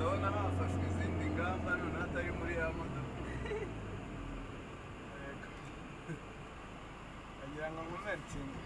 ndabona hafashwe izindi ngamba none atari muri ya modoka agira ngo mumentinge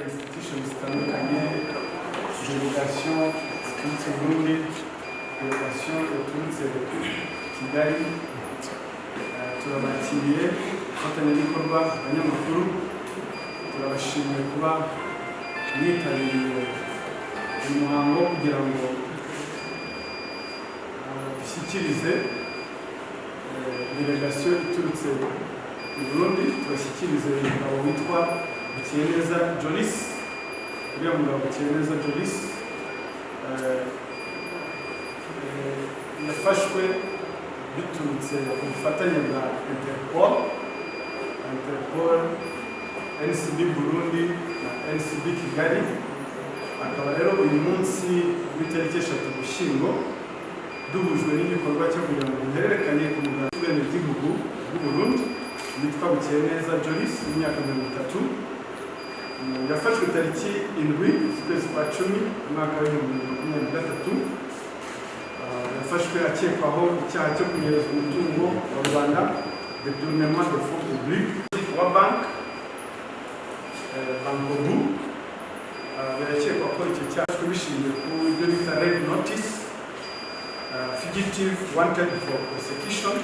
institutions zitandukanye, delegation ziturutse Burundi, delegation yaturutse Kigali, turabakiriye abafatanyabikorwa, abanyamakuru, turabashimiye kuba mwitabiriye uyu muhango kugira ngo dushyikirize delegation iturutse Burundi, tubashyikirize umugabo witwa BUKEYENEZA Jolis. Uriya mugabo BUKEYENEZA Jolis yafashwe biturutse ku bufatanye bwa Interpol, NCB Burundi na NCB Kigali. Akaba rero uyu munsi w'itariki 3 Ugushyingo duhujwe n'igikorwa cyo kugira ngo duhererekanye ku mugaragaro w'ubwenegihugu bw'u Burundi witwa BUKEYENEZA Jolis w'imyaka 30. Yafashwe tariki 7 z'ukwezi kwa 10 umwaka wa 2023. Yafashwe akekwaho icyaha cyo kunyereza umutungo wa Rwanda, détournement de fonds publics wa Banki, Banki. Birakekwa ko icyo cyaha bishingiye ku byo bita red notice, fugitive wanted for prosecution.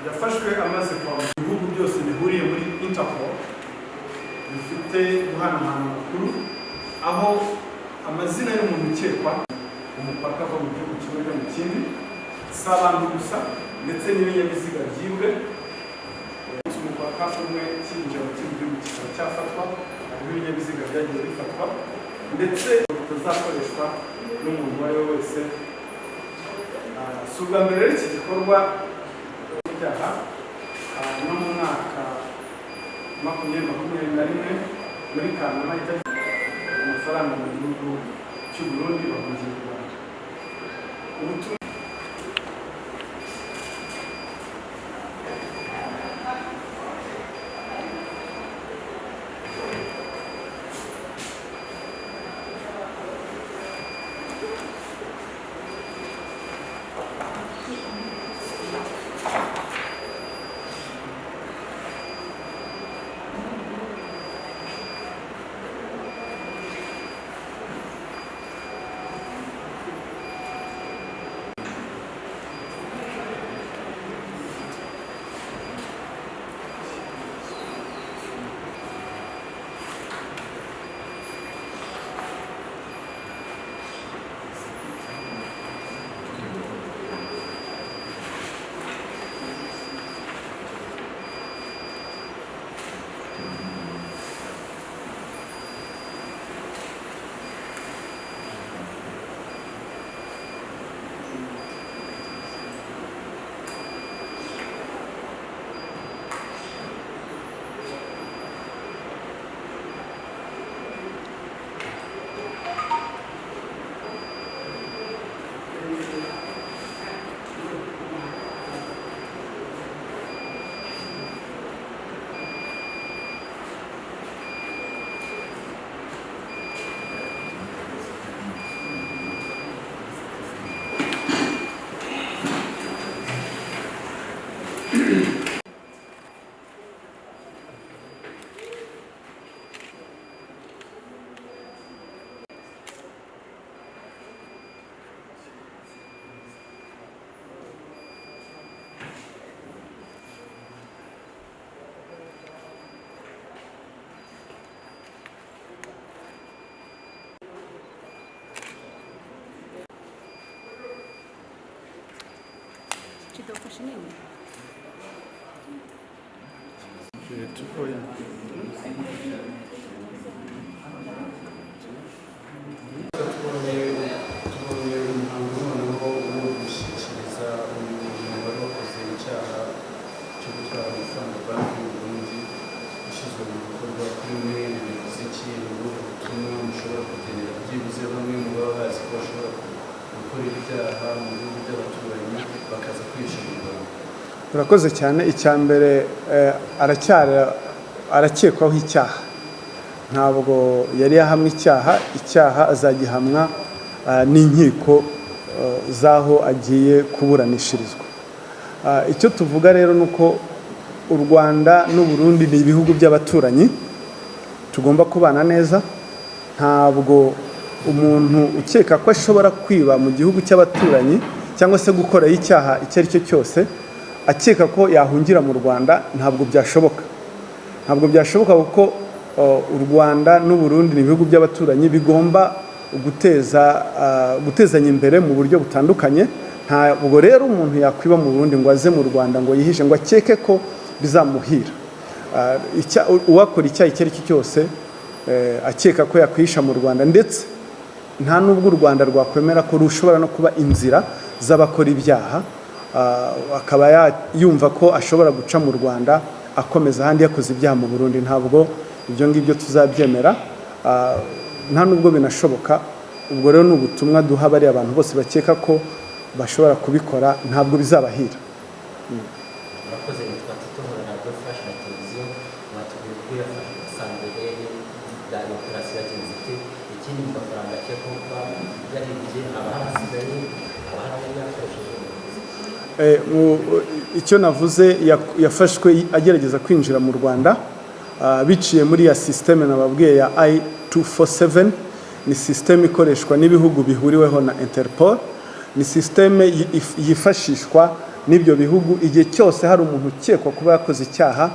Yafashwe amaze kwa mu bihugu byose bihuriye muri Interpol bifite guhanahana amakuru aho amazina y'umuntu ukekwa umupaka ava mu gihugu kimwe ajya mu kindi, si abantu gusa ndetse n'ibinyabiziga byibwe. Umupaka umwe cyinjira mu kindi gihugu kikaba cyafatwa, hariho ibinyabiziga byagiye bifatwa ndetse bitazakoreshwa n'umuntu uwo ari we wese. Si ubwa mbere rero iki gikorwa cyaha no mu mwaka 2021 muri Kanama amafaranga mu gihugu cy'uburundi bahungiye mu Rwanda. Kidofashe nini? Tukoya. Tubonye umuhango noneho wo gushyikiriza umuntu wari wakoze icyaha cyo gutwara amafaranga banki y'Uburundi ishyizwe mu bikorwa kuri mwe. Bivuze iki? Ni ubuhe butumwa mushobora kugenera byibuze bamwe mu baba bazi ko bashobora gukora ibyaha mu bihugu by'abaturanyi bakaza kwihisha mu Rwanda? Urakoze cyane. Icya mbere arakekwaho icyaha, ntabwo yari yahamwe icyaha azagihamwa n'inkiko z'aho agiye kuburanishirizwa. Icyo tuvuga rero ni uko u Rwanda n'u Burundi ni ibihugu by'abaturanyi, tugomba kubana neza. Ntabwo umuntu ukeka ko ashobora kwiba mu gihugu cy'abaturanyi cyangwa se gukoraho icyaha icyo ari cyo cyose akeka ko yahungira mu Rwanda, ntabwo byashoboka. Kuko u Rwanda n'u Burundi ni ibihugu by'abaturanyi, bigomba gutezanya imbere mu buryo butandukanye. Ntabwo rero umuntu yakwiba mu Burundi ngo aze mu Rwanda ngo yihishe ngo akeke ko bizamuhira. Uwakora icyaha icyo ari cyo cyose akeka ko yakwihisha mu Rwanda, ndetse nta nubwo u Rwanda rwakwemera ko rushobora no kuba inzira z'abakora ibyaha, akaba yumva ko ashobora guca mu Rwanda akomeza ahandi yakoze ibyaha mu Burundi. Ntabwo ibyo ngibyo tuzabyemera, nta nubwo binashoboka. Ubwo rero ni ubutumwa duha bari abantu bose bakeka ko bashobora kubikora, ntabwo bizabahira. Abakoze nitwa Tito na Gofasha na televiziyo batubwiye ko yafashe Habereye da operasiyo yagenze ite, ikindi mu mafaranga akekwaho kuba yaribye abahasigaye icyo navuze yafashwe agerageza kwinjira mu Rwanda biciye muri ya systeme nababwiye ya I247. Ni systeme ikoreshwa n'ibihugu bihuriweho na Interpol. Ni systeme yifashishwa n'ibyo bihugu igihe cyose hari umuntu ukekwa kuba yakoze icyaha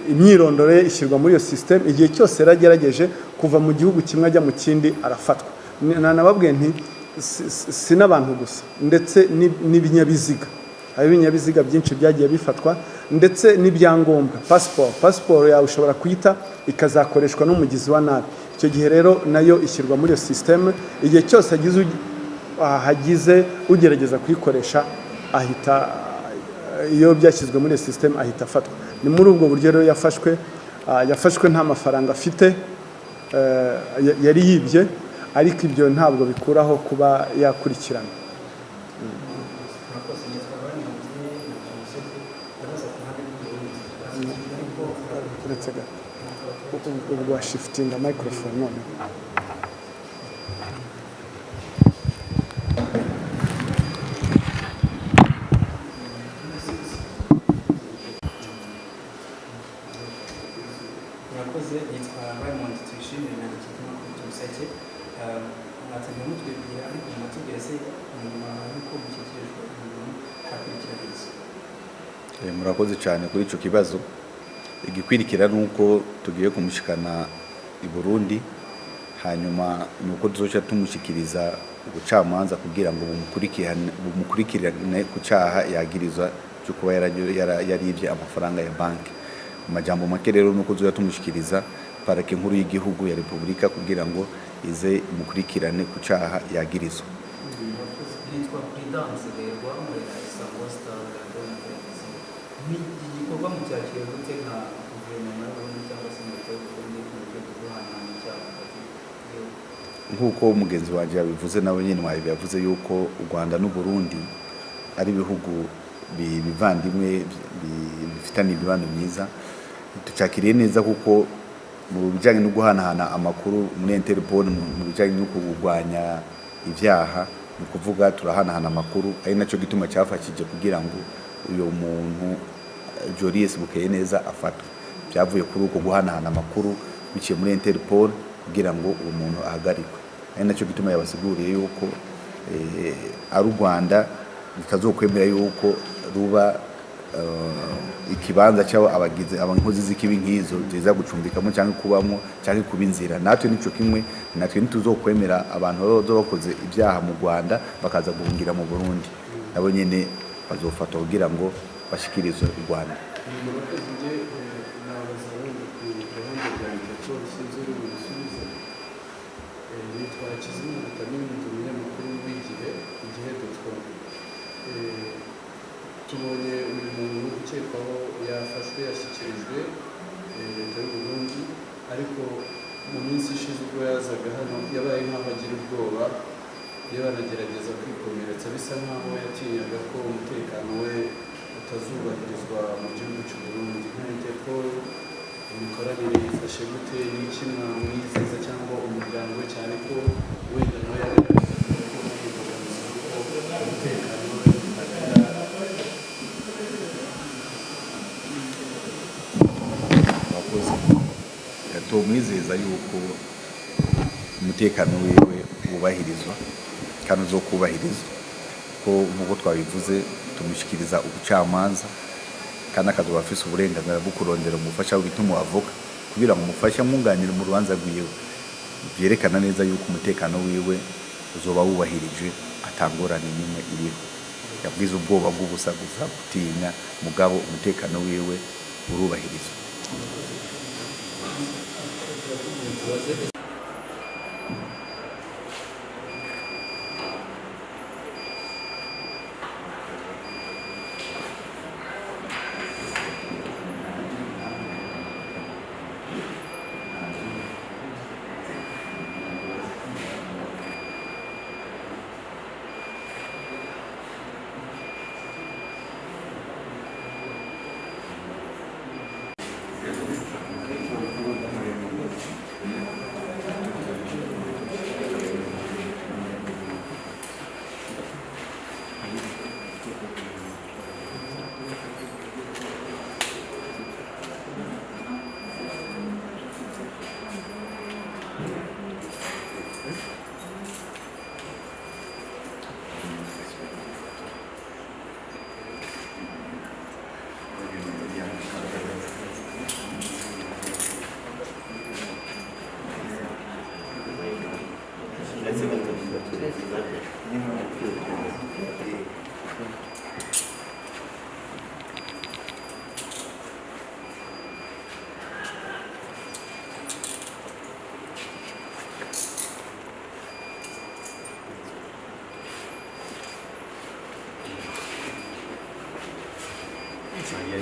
imyirondoro ye ishyirwa muri iyo system, igihe cyose yaragerageje kuva mu gihugu kimwe ajya mu kindi arafatwa. Nanababwiye nti si n'abantu gusa ndetse n'ibinyabiziga, hari ibinyabiziga byinshi byagiye bifatwa, ndetse n'ibyangombwa, pasiporo yawe ushobora kuyita ikazakoreshwa n'umugizi wa nabi. Icyo gihe rero nayo ishyirwa muri iyo system, igihe cyose hagize ugerageza kuyikoresha ahita, iyo byashyizwe muri iyo system ahita afatwa. Ni muri ubwo buryo rero yafashwe nta mafaranga afite, yari yibye, ariko ibyo ntabwo bikuraho kuba yakurikirana. Ubwo washifitinga microphone none. Murakoze, yitwa zishimira na igikorwa cy'umuseke. Mwatangiye mutubwira ariko mwatubwira se nyuma y'uko mushyikirijwe ibintu hakurikira iki? Murakoze cyane kuri icyo kibazo. Igikwirikira nuko tugiye kumushikana i Burundi, hanyuma nuko tuzoca tumushyikiriza ubucamanza kugira ngo bumukurikirane ku cyaha yagirizwa cyo kuba yaribye amafaranga ya banki. Mu majambo make rero nuko tuzoca tumushyikiriza parake nkuru y'igihugu ya Repubulika kugira ngo ize imukurikirane ku cyaha yagirizwa. Yitwa Prudence Berwa muri Gisambo stanga ni igikorwa mu cyakira gute nka guverinoma y'Uburundi cyangwa se mu Burundi mu rwego rwo hanyuma cyangwa nk'uko umugenzi wanjye yabivuze nawe nyine yavuze yuko u Rwanda n'u Burundi ari ibihugu bivandimwe bifitanye imibano myiza. Tucyakiriye neza kuko mu bijyanye no guhanahana amakuru muri Interpol, mu bijyanye no kurwanya ibyaha, ni ukuvuga turahanahana amakuru, ari nacyo gituma cyafashije kugira ngo uyu muntu Jolis BUKEYENEZA afatwe. Byavuye kuri uko guhanahana amakuru biciye muri Interpol kugira ngo uwo muntu ahagarikwe. Ari nacyo gituma yabasiguriye yuko ari u Rwanda bitazokwemera yuko ruba ikibanza cy'abo abankozi z'ikibi nk'izo ziza gucumbikamo cyangwa kubamo cyangwa kuba inzira. Natwe nicyo kimwe, natwe ntituzokwemera abantu bakoze ibyaha mu Rwanda bakaza guhungira mu Burundi, nabo nyine bazofatwa kugira ngo bashyikirizwe u Rwanda. Tubonye uyu muntu ukekwaho yafashwe yashyikirijwe leta y'u Burundi, ariko mu minsi ishize ubwo yazaga hano yabaye nk'aho agira ubwoba, yanagerageza kwikomeretsa, bisa nk'aho yatinyaga ko umutekano we utazubahirizwa mu gihugu cy'u Burundi. Nk'inteko imikoranire yifashe gute, n'iki mwamwizeza cyangwa umuryango we, cyane ko wenda nawe yagaragaza ko umutekano we tumwizeza yuko umutekano wiwe wubahirizwa kandi uzokubahirizwa, ko nk'uko twabivuze tumushyikiriza ubucamanza kandi akazoba afise uburenganzira bwo kurondera umufasha w'ibita umuavoka kugira ngo umufashe amwunganire mu rubanza rwiwe. Byerekana neza yuko umutekano wiwe uzoba wubahirijwe atangorane n'imwe iriho. Yabwize ubwoba bw'ubusa gusa gutinya, mugabo umutekano wiwe urubahirizwa.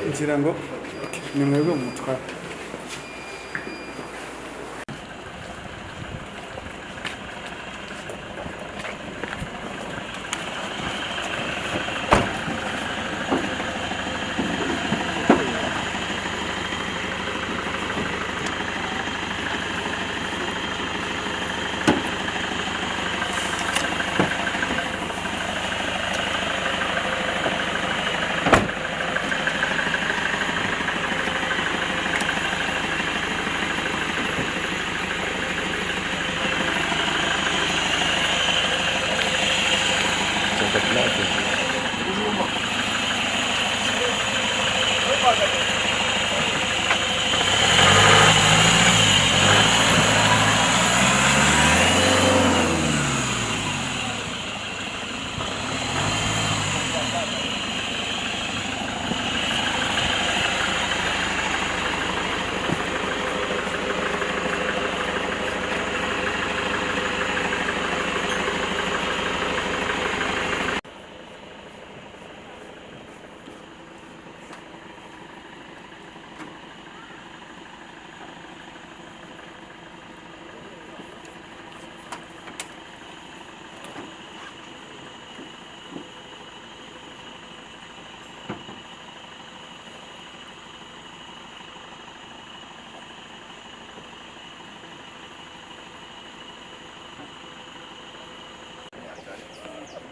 ngira ngo ni mwebwe mutwara.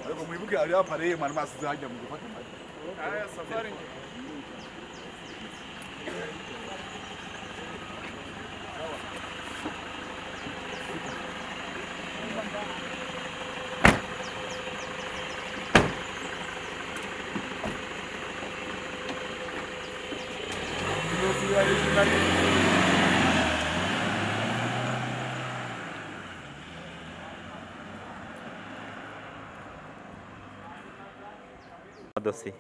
Ariko mwibuke ari Habereye mwana masize hajya mu gufata amajwi. Aya safari dossier.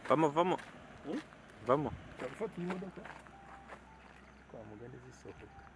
Vamos, vamos. Vamos. Gufata imodoka kwa mugani zisohoka.